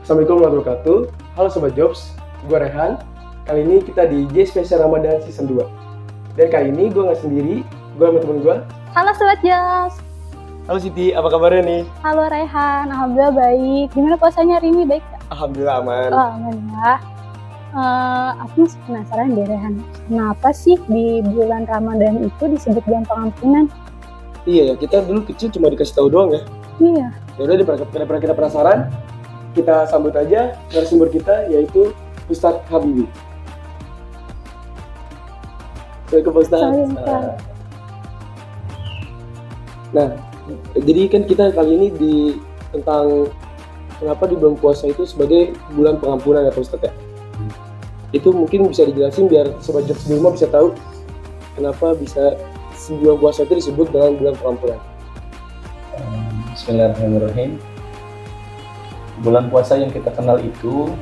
Assalamualaikum warahmatullahi wabarakatuh. Halo Sobat Jobs, gue Rehan. Kali ini kita di J Spesial Ramadan Season 2. Dan kali ini gue nggak sendiri, gue sama temen gue. Halo Sobat Jobs. Halo Siti, apa kabarnya nih? Halo Rehan, alhamdulillah baik. Gimana puasanya hari ini, baik gak? Alhamdulillah aman. Oh, aman ya. Aku masih penasaran deh Rehan, kenapa sih di bulan Ramadan itu disebut bulan pengampunan? Iya ya, kita dulu kecil cuma dikasih tahu doang ya. Iya. Yaudah, daripada kita penasaran, kita sambut aja narasumber kita, yaitu Ustadz Habibie. Assalamualaikum Pak Ustadz. Nah, jadi kan kita kali ini tentang kenapa di bulan puasa itu sebagai bulan pengampunan ya Pak Ustadz ya. Itu mungkin bisa dijelasin biar Sobat Jobs di rumah bisa tahu kenapa bisa bulan puasa itu disebut dengan bulan pengampunan. Bismillahirrahmanirrahim. Bulan puasa yang kita kenal itu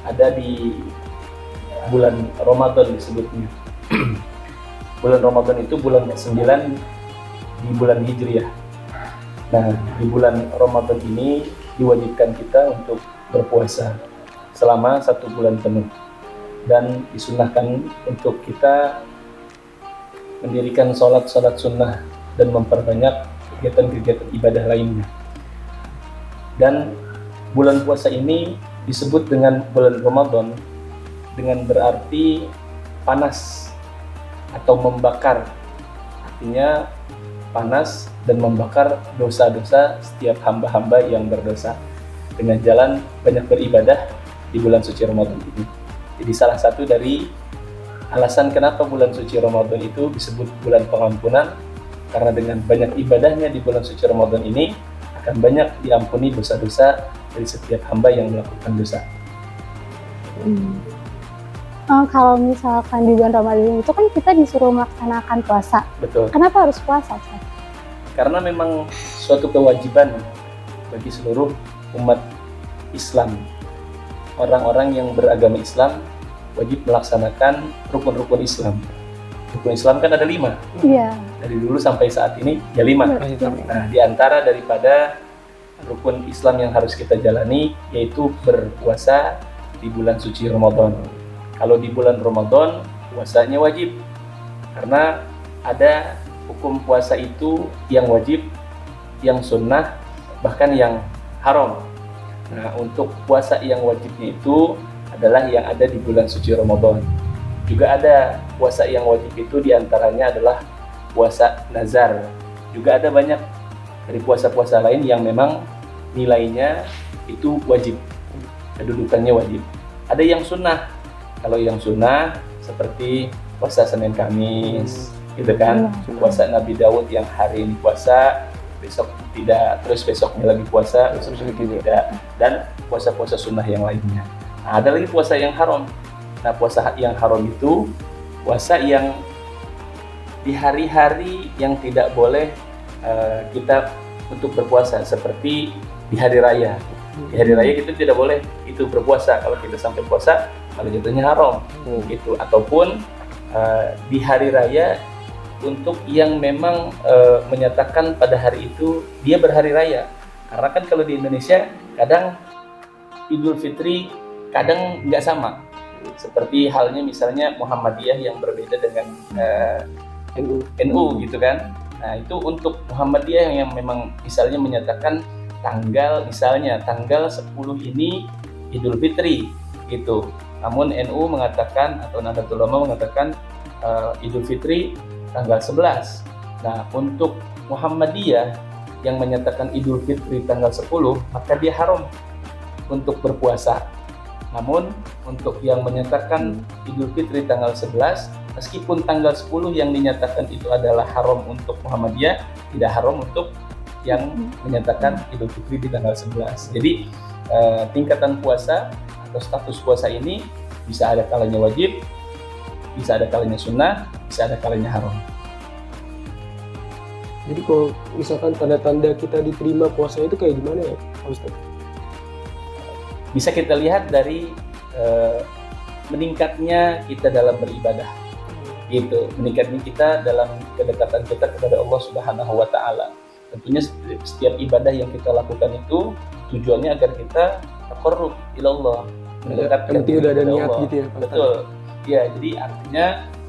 ada di bulan Ramadan disebutnya. Bulan Ramadan itu bulan ke-9 di bulan Hijriah. Nah, di bulan Ramadan ini diwajibkan kita untuk berpuasa selama 1 bulan penuh. Dan disunahkan untuk kita mendirikan sholat sunnah dan memperbanyak kegiatan-kegiatan ibadah lainnya. Dan bulan puasa ini disebut dengan bulan Ramadan dengan berarti panas atau membakar. Artinya panas dan membakar dosa-dosa setiap hamba-hamba yang berdosa dengan jalan banyak beribadah di bulan suci Ramadan ini. Jadi salah satu dari alasan kenapa bulan suci Ramadan itu disebut bulan pengampunan, karena dengan banyak ibadahnya di bulan suci Ramadan ini akan banyak diampuni dosa-dosa dari setiap hamba yang melakukan dosa. Kalau misalkan di bulan Ramadan itu kan kita disuruh melaksanakan puasa. Betul. Kenapa harus puasa, Ustaz? Karena memang suatu kewajiban bagi seluruh umat Islam. Orang-orang yang beragama Islam wajib melaksanakan rukun-rukun Islam. Rukun Islam kan ada 5. Iya. Dari dulu sampai saat ini ya 5. Nah, di antara daripada rukun Islam yang harus kita jalani yaitu berpuasa di bulan suci Ramadan. Kalau di bulan Ramadan puasanya wajib karena ada hukum puasa itu yang wajib, yang sunnah, bahkan yang haram. Nah, untuk puasa yang wajibnya itu adalah yang ada di bulan suci Ramadan. Juga ada puasa yang wajib itu diantaranya adalah puasa nazar. Juga ada banyak dari puasa-puasa lain yang memang nilainya itu wajib, kedudukannya wajib. Ada yang sunnah. Kalau yang sunnah seperti puasa Senin Kamis, gitu kan? Puasa Nabi Daud yang hari ini puasa, besok tidak, terus besoknya lagi puasa, besok tidak. Dan puasa-puasa sunnah yang lainnya. Nah, ada lagi puasa yang haram. Nah, puasa yang haram itu puasa yang di hari-hari yang tidak boleh kita untuk berpuasa, seperti di hari raya. Di hari raya kita tidak boleh itu berpuasa. Kalau kita sampai puasa, malah jatuhnya haram. Gitu. Ataupun di hari raya untuk yang memang menyatakan pada hari itu dia berhari raya. Karena kan kalau di Indonesia kadang Idul Fitri kadang nggak sama. Seperti halnya misalnya Muhammadiyah yang berbeda dengan NU gitu kan. Nah, itu untuk Muhammadiyah yang memang misalnya menyatakan tanggal 10 ini Idul Fitri gitu. Namun NU mengatakan atau Nahdlatul Ulama mengatakan Idul Fitri tanggal 11. Nah, untuk Muhammadiyah yang menyatakan Idul Fitri tanggal 10, maka dia haram untuk berpuasa. Namun untuk yang menyatakan Idul Fitri tanggal 11, meskipun tanggal 10 yang dinyatakan itu adalah haram untuk Muhammadiyah, tidak haram untuk yang menyatakan Idul Fitri di tanggal 11. Jadi tingkatan puasa atau status puasa ini bisa ada kalanya wajib, bisa ada kalanya sunnah, bisa ada kalanya haram. Jadi kalau misalkan tanda-tanda kita diterima puasanya itu kayak gimana ya Pak Ustadz? Bisa kita lihat dari meningkatnya kita dalam beribadah, gitu. Meningkatnya kita dalam kedekatan kita kepada Allah Subhanahu Wa Taala. Tentunya setiap ibadah yang kita lakukan itu tujuannya agar kita taqarrub ilallah, mendekatkan Yang penting udah ada kepada niat Allah. gitu ya, Pak. Betul. Ya, jadi artinya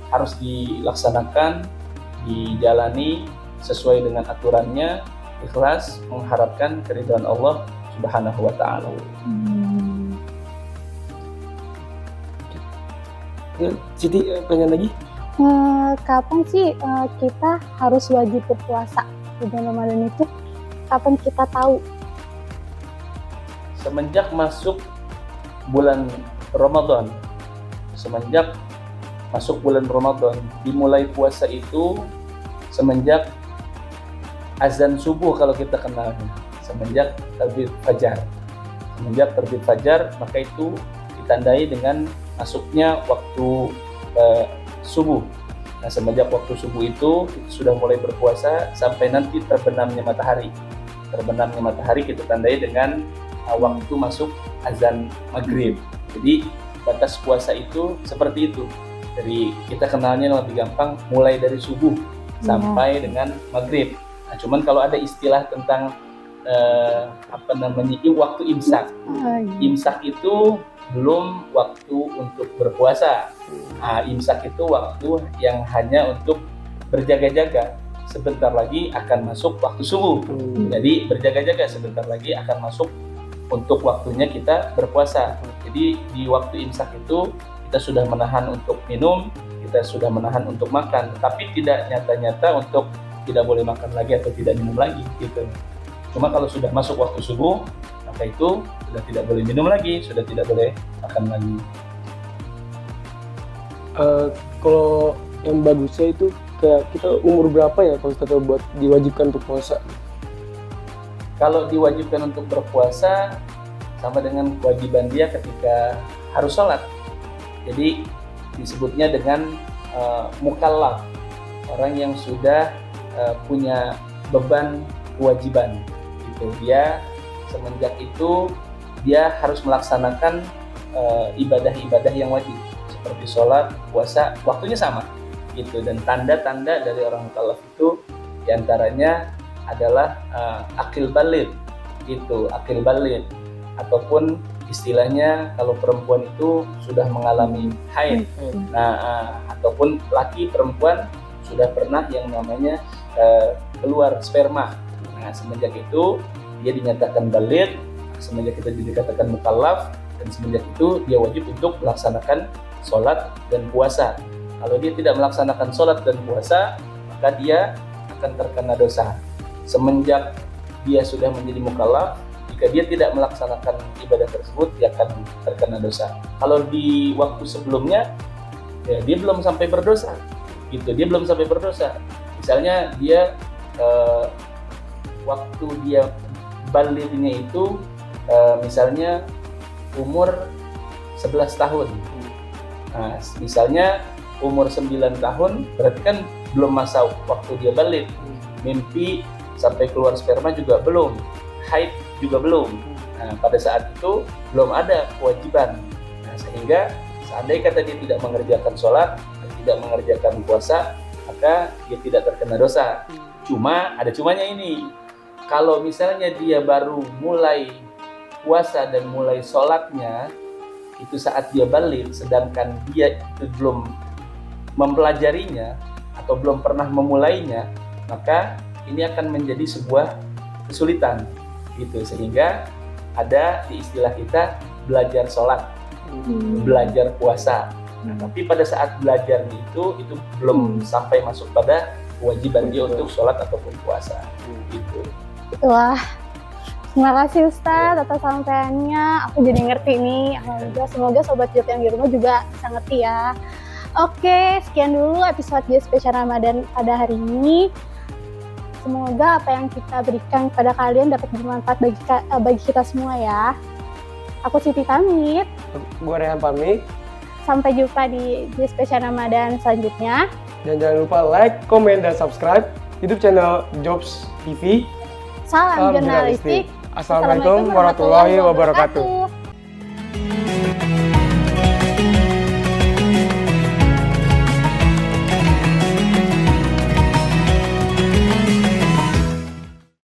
harus dilaksanakan, dijalani sesuai dengan aturannya, ikhlas mengharapkan keridhaan Allah Subhanahu wa taala. Ya, Siti pengen lagi? Kapan sih kita harus wajib berpuasa di bulan Ramadan itu? Kapan kita tahu? Semenjak masuk bulan Ramadan, semenjak masuk bulan Ramadan, dimulai puasa itu semenjak azan subuh kalau kita kenalnya, semenjak terbit fajar. Semenjak terbit fajar, maka itu ditandai dengan masuknya waktu subuh. Nah, semenjak waktu subuh itu sudah mulai berpuasa sampai nanti terbenamnya matahari. Terbenamnya matahari kita tandai dengan waktu masuk azan maghrib. Jadi batas puasa itu seperti itu. Dari kita kenalnya lebih gampang mulai dari subuh sampai dengan maghrib. Nah, cuman kalau ada istilah tentang waktu imsak. Imsak itu belum waktu untuk berpuasa. Imsak itu waktu yang hanya untuk berjaga-jaga. Sebentar lagi akan masuk waktu subuh. Jadi berjaga-jaga, sebentar lagi akan masuk untuk waktunya kita berpuasa. Jadi di waktu imsak itu kita sudah menahan untuk minum, kita sudah menahan untuk makan, tapi tidak nyata-nyata untuk tidak boleh makan lagi atau tidak minum lagi gitu. Cuma kalau sudah masuk waktu subuh, maka itu sudah tidak boleh minum lagi, sudah tidak boleh makan lagi. Kalau yang bagusnya itu kayak kita umur berapa ya kalau kita buat diwajibkan untuk puasa? Kalau diwajibkan untuk berpuasa sama dengan kewajiban dia ketika harus sholat. Jadi disebutnya dengan mukallaf, orang yang sudah punya beban kewajiban. Gitu. Dia semenjak itu dia harus melaksanakan ibadah-ibadah yang wajib seperti sholat, puasa, waktunya sama. Gitu. Dan tanda-tanda dari orang mukallaf itu diantaranya adalah akil baligh, gitu, akil baligh, ataupun istilahnya kalau perempuan itu sudah mengalami haid, ataupun laki perempuan sudah pernah yang namanya keluar sperma. Nah, semenjak itu dia dinyatakan baligh, semenjak itu dia dikatakan mukallaf, dan semenjak itu dia wajib untuk melaksanakan sholat dan puasa. Kalau dia tidak melaksanakan sholat dan puasa, maka dia akan terkena dosa. Semenjak dia sudah menjadi mukallaf, jika dia tidak melaksanakan ibadah tersebut, dia akan terkena dosa. Kalau di waktu sebelumnya, ya dia belum sampai berdosa, gitu. Dia belum sampai berdosa. Misalnya dia waktu dia balighnya itu, misalnya umur 11 tahun. Nah, misalnya umur 9 tahun, berarti kan belum masa waktu dia baligh. Mimpi sampai keluar sperma juga belum, haid juga belum. Nah, pada saat itu belum ada kewajiban. Nah, sehingga seandainya kata dia tidak mengerjakan sholat, tidak mengerjakan puasa, maka dia tidak terkena dosa. Cuma ada cumanya ini. Kalau misalnya dia baru mulai puasa dan mulai sholatnya itu saat dia baligh, sedangkan dia itu belum mempelajarinya atau belum pernah memulainya, maka ini akan menjadi sebuah kesulitan, gitu. Sehingga ada di istilah kita belajar sholat, belajar puasa. Nah, tapi pada saat belajarnya itu belum sampai masuk pada kewajiban dia untuk sholat ataupun puasa, gitu. Wah, terima kasih Ustadz atas sampaiannya. Aku jadi ngerti nih. Alhamdulillah, semoga sobat Jot yang di rumah juga bisa ngerti ya. Oke, sekian dulu episode spesial Ramadan pada hari ini. Semoga apa yang kita berikan kepada kalian dapat bermanfaat bagi kita semua ya. Aku Siti pamit. Gue Rehan pamit. Sampai jumpa di spesial Ramadan selanjutnya. Dan jangan lupa like, komen, dan subscribe YouTube channel Jobs TV. Salam jurnalistik. Assalamualaikum warahmatullahi wabarakatuh.